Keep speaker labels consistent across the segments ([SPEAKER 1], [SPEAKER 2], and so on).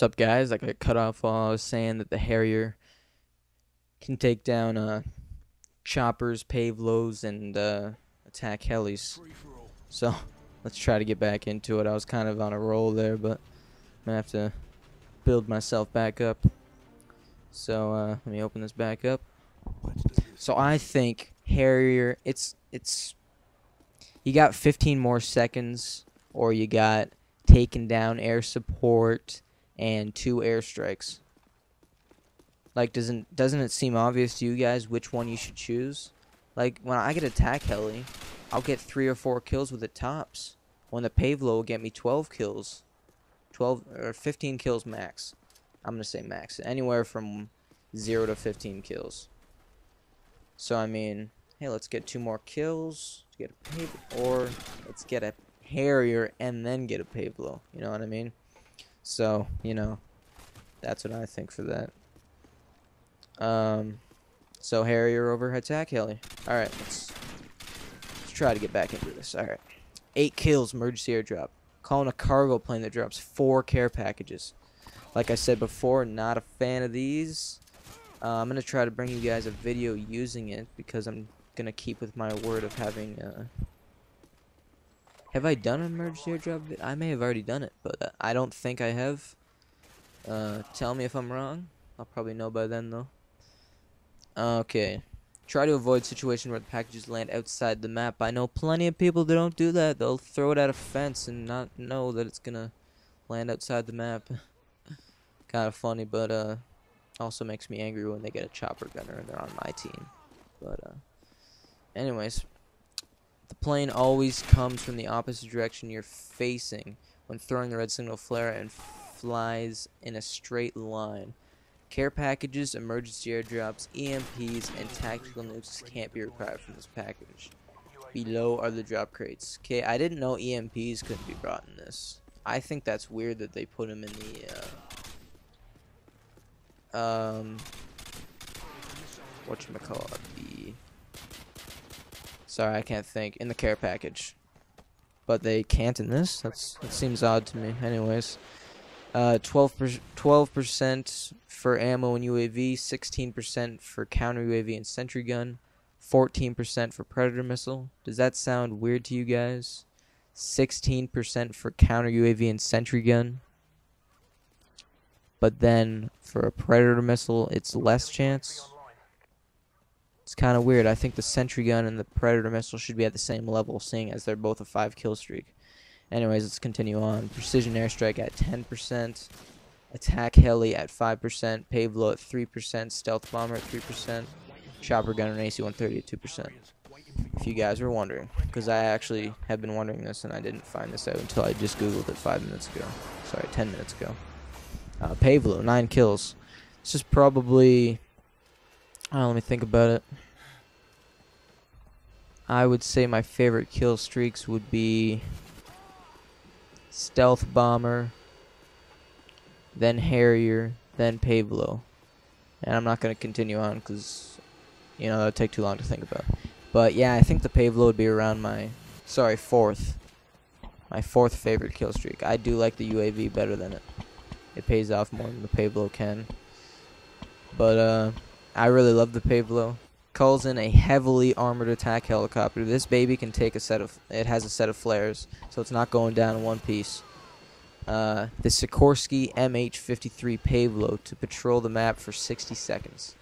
[SPEAKER 1] What's up, guys? I got cut off while I was saying that the Harrier can take down choppers, pave-lows, and attack helis. So let's try to get back into it. I was kind of on a roll there, but I'm gonna have to build myself back up. So let me open this back up. So I think Harrier, it's you got 15 more seconds, or you got taking down air support and 2 airstrikes. Like, doesn't it seem obvious to you guys which one you should choose? Like, when I get attack heli, I'll get 3 or 4 kills with it tops. When the pave low will get me 12 kills. 12 or 15 kills max. I'm gonna say max. Anywhere from 0 to 15 kills. So I mean, hey, let's get 2 more kills to get a pave, or let's get a Harrier and then get a pave low. You know what I mean? So, you know, that's what I think for that. So Harrier over attack heli. Alright, let's try to get back into this. Alright. 8 kills, emergency airdrop. Calling a cargo plane that drops 4 care packages. Like I said before, not a fan of these. I'm going to try to bring you guys a video using it, because I'm going to keep with my word of having... Have I done an emergency airdrop? I may have already done it, but I don't think I have. Tell me if I'm wrong. I'll probably know by then, though. Okay. Try to avoid situation where the packages land outside the map. I know plenty of people that don't do that. They'll throw it at a fence and not know that it's gonna land outside the map. Kind of funny, but also makes me angry when they get a chopper gunner and they're on my team. But anyways, the plane always comes from the opposite direction you're facing when throwing the red signal flare and flies in a straight line. Care packages, emergency airdrops, EMPs, and tactical nukes can't be required from this package. Below are the drop crates. Okay, I didn't know EMPs couldn't be brought in this. I think that's weird that they put them in the whatchamacallit, sorry, I can't think, in the care package. But they can't in this? That seems odd to me. Anyways. 12% for ammo and UAV, 16% for counter UAV and sentry gun, 14% for predator missile. Does that sound weird to you guys? 16% for counter UAV and sentry gun. But then for a predator missile, it's less chance. It's kind of weird. I think the sentry gun and the predator missile should be at the same level, seeing as they're both a 5 kill streak. Anyways, let's continue on. Precision airstrike at 10%, attack heli at 5%, pave low at 3%, stealth bomber at 3%, chopper gunner and AC-130 at 2%. If you guys were wondering, because I actually have been wondering this and I didn't find this out until I just googled it 5 minutes ago. Sorry, 10 minutes ago. Pave low, 9 kills. This is probably... let me think about it. I would say my favorite kill streaks would be... stealth bomber, then Harrier, then pave low. And I'm not going to continue on because, you know, that would take too long to think about. But yeah, I think the pave low would be around my, fourth. My 4th favorite kill streak. I do like the UAV better than it. It pays off more than the pave low can. But I really love the pave low. Calls in a heavily armored attack helicopter. This baby can take it has a set of flares, so it's not going down in one piece. The Sikorsky MH-53 pave low to patrol the map for 60 seconds.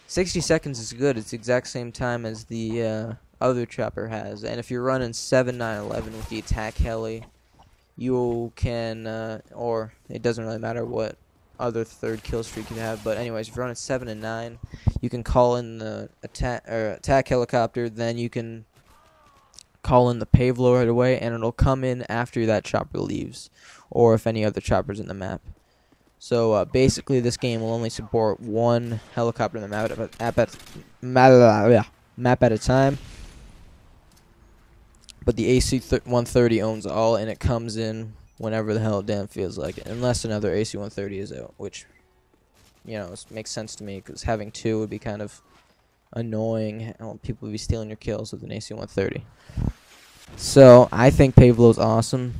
[SPEAKER 1] 60 seconds is good. It's the exact same time as the other chopper has. And if you're running 7-9-11 with the attack heli, you can, or it doesn't really matter what other 3rd kill streak you have, but anyways, if you're running 7 and 9, you can call in the attack helicopter, then you can call in the pave low right away, and it'll come in after that chopper leaves, or if any other chopper's in the map. So basically, this game will only support 1 helicopter in the map at a time. But the AC-130 owns all, and it comes in whenever the hell it damn feels like it, unless another AC-130 is out, which, you know, makes sense to me, because having 2 would be kind of annoying. People would be stealing your kills with an AC-130. So, I think pave low's awesome.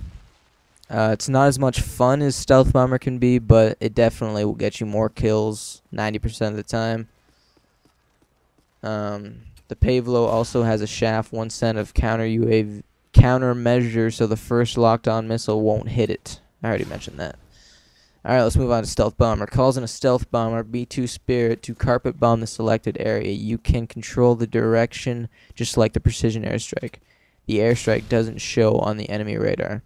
[SPEAKER 1] It's not as much fun as Stealth Bomber can be, but it definitely will get you more kills 90% of the time. The Pavlo also has a shaft, one set of counter UAV countermeasure, so the first locked-on missile won't hit it. I already mentioned that. Alright, let's move on to Stealth Bomber. Calls in a Stealth Bomber B2 Spirit to carpet bomb the selected area. You can control the direction just like the precision airstrike. The airstrike doesn't show on the enemy radar.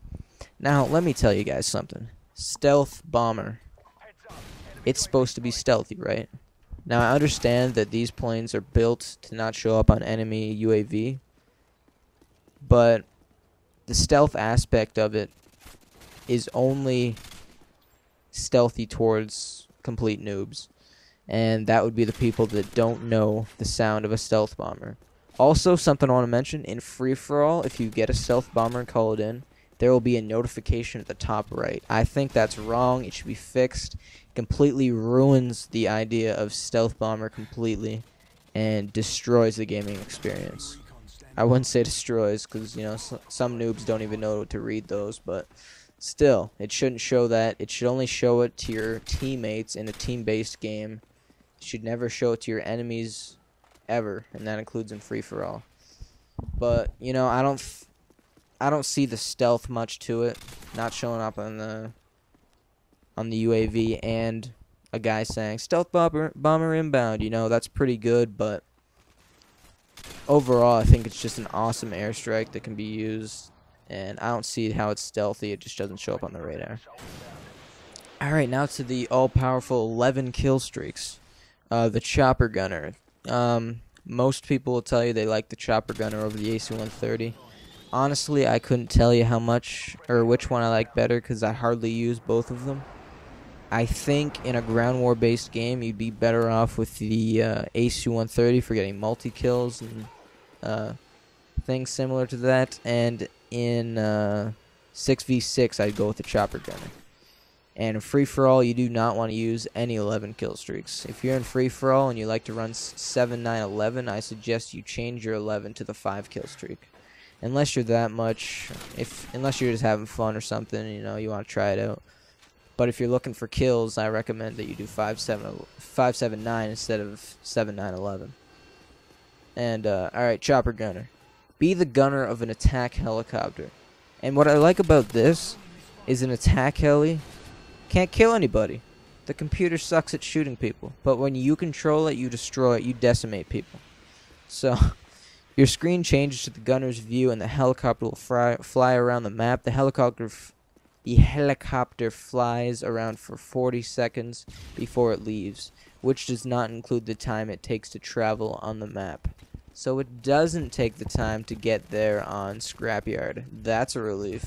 [SPEAKER 1] Now, let me tell you guys something. Stealth Bomber. It's supposed to be stealthy, right? Now, I understand that these planes are built to not show up on enemy UAV, but the stealth aspect of it is only stealthy towards complete noobs, and that would be the people that don't know the sound of a stealth bomber. Also, something I want to mention, in free-for-all, if you get a stealth bomber and call it in, there will be a notification at the top right. I think that's wrong. It should be fixed. It completely ruins the idea of stealth bomber completely and destroys the gaming experience. I wouldn't say destroys because, you know, some noobs don't even know to read those, but still, it shouldn't show that. It should only show it to your teammates in a team-based game. It should never show it to your enemies ever, and that includes in free-for-all. But, you know, I don't see the stealth much to it, not showing up on the UAV, and a guy saying stealth bomber inbound. You know, that's pretty good, but overall I think it's just an awesome airstrike that can be used, and I don't see how it's stealthy. It just doesn't show up on the radar. Alright, now to the all-powerful 11 kill streaks. The Chopper Gunner. Most people will tell you they like the Chopper Gunner over the AC-130. Honestly, I couldn't tell you how much or which one I like better because I hardly use both of them. I think in a ground war based game you'd be better off with the AC-130 for getting multi-kills and things similar to that. And in 6v6 I'd go with the Chopper Gunner. And in free-for-all you do not want to use any 11 kill streaks. If you're in free-for-all and you like to run 7-9-11, I suggest you change your 11 to the 5 kill streak. Unless you're that much, unless you're just having fun or something, you know, you want to try it out. But if you're looking for kills, I recommend that you do 5-7-9 instead of 7-9-11. And alright, Chopper Gunner. Be the gunner of an attack helicopter. And what I like about this is an attack heli can't kill anybody. The computer sucks at shooting people, but when you control it, you destroy it, you decimate people. So your screen changes to the gunner's view, and the helicopter will fly around the map. The helicopter flies around for 40 seconds before it leaves, which does not include the time it takes to travel on the map. So it doesn't take the time to get there on Scrapyard. That's a relief.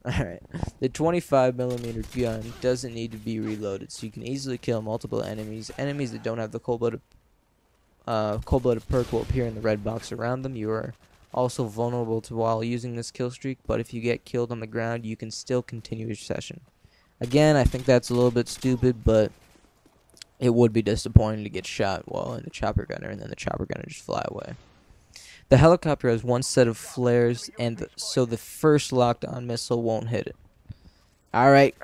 [SPEAKER 1] Alright, the 25mm gun doesn't need to be reloaded, so you can easily kill multiple enemies. Enemies that don't have the cold-blooded perk will appear in the red box around them. You are also vulnerable to while using this kill streak, but if you get killed on the ground, you can still continue your session. Again, I think that's a little bit stupid, but it would be disappointing to get shot while in the Chopper Gunner and then the Chopper Gunner just fly away. The helicopter has one set of flares, and so the first locked-on missile won't hit it. Alright,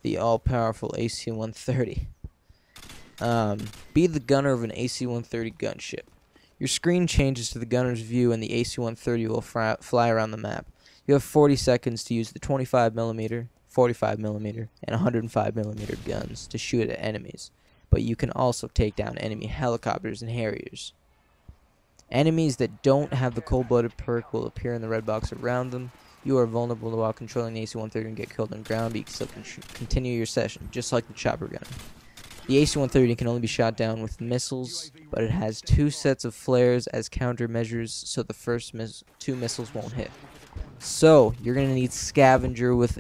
[SPEAKER 1] the all-powerful AC-130. Be the gunner of an AC-130 gunship. Your screen changes to the gunner's view, and the AC-130 will fly around the map. You have 40 seconds to use the 25mm, 45mm, and 105mm guns to shoot at enemies, but you can also take down enemy helicopters and Harriers. Enemies that don't have the cold-blooded perk will appear in the red box around them. You are vulnerable while controlling the AC-130 and get killed on the ground, but you can still continue your session, just like the Chopper Gunner. The AC-130 can only be shot down with missiles, but it has 2 sets of flares as countermeasures, so the first 2 missiles won't hit. So you're gonna need Scavenger with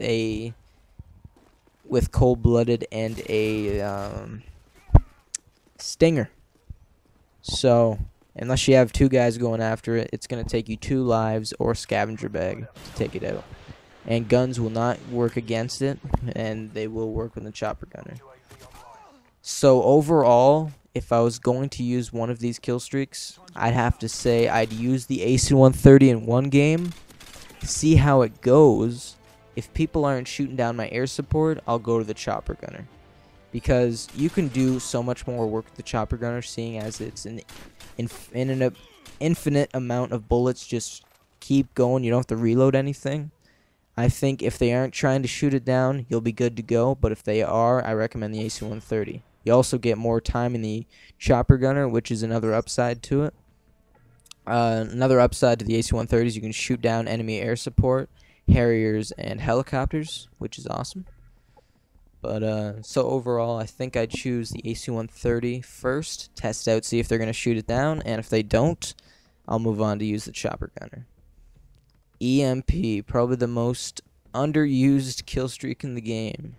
[SPEAKER 1] cold-blooded and a Stinger. So unless you have 2 guys going after it, it's gonna take you 2 lives or Scavenger bag to take it out. And guns will not work against it, and they will work with the Chopper Gunner. So overall, if I was going to use one of these kill streaks, I'd have to say I'd use the AC-130 in one game, see how it goes. if people aren't shooting down my air support, I'll go to the chopper gunner. Because you can do so much more work with the chopper gunner, seeing as it's an infinite amount of bullets. Just keep going. You don't have to reload anything. I think if they aren't trying to shoot it down, you'll be good to go. But if they are, I recommend the AC-130. You also get more time in the chopper gunner, which is another upside to it. Another upside to the AC-130 is you can shoot down enemy air support, Harriers, and helicopters, which is awesome. But so overall, I think I'd choose the AC-130 first, test out, see if they're going to shoot it down, and if they don't, I'll move on to use the chopper gunner. EMP, probably the most underused kill streak in the game.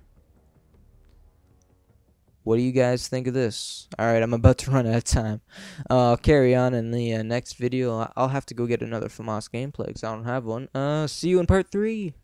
[SPEAKER 1] What do you guys think of this? Alright, I'm about to run out of time. I'll carry on in the next video. I'll have to go get another Famas gameplay because I don't have one. See you in part 3.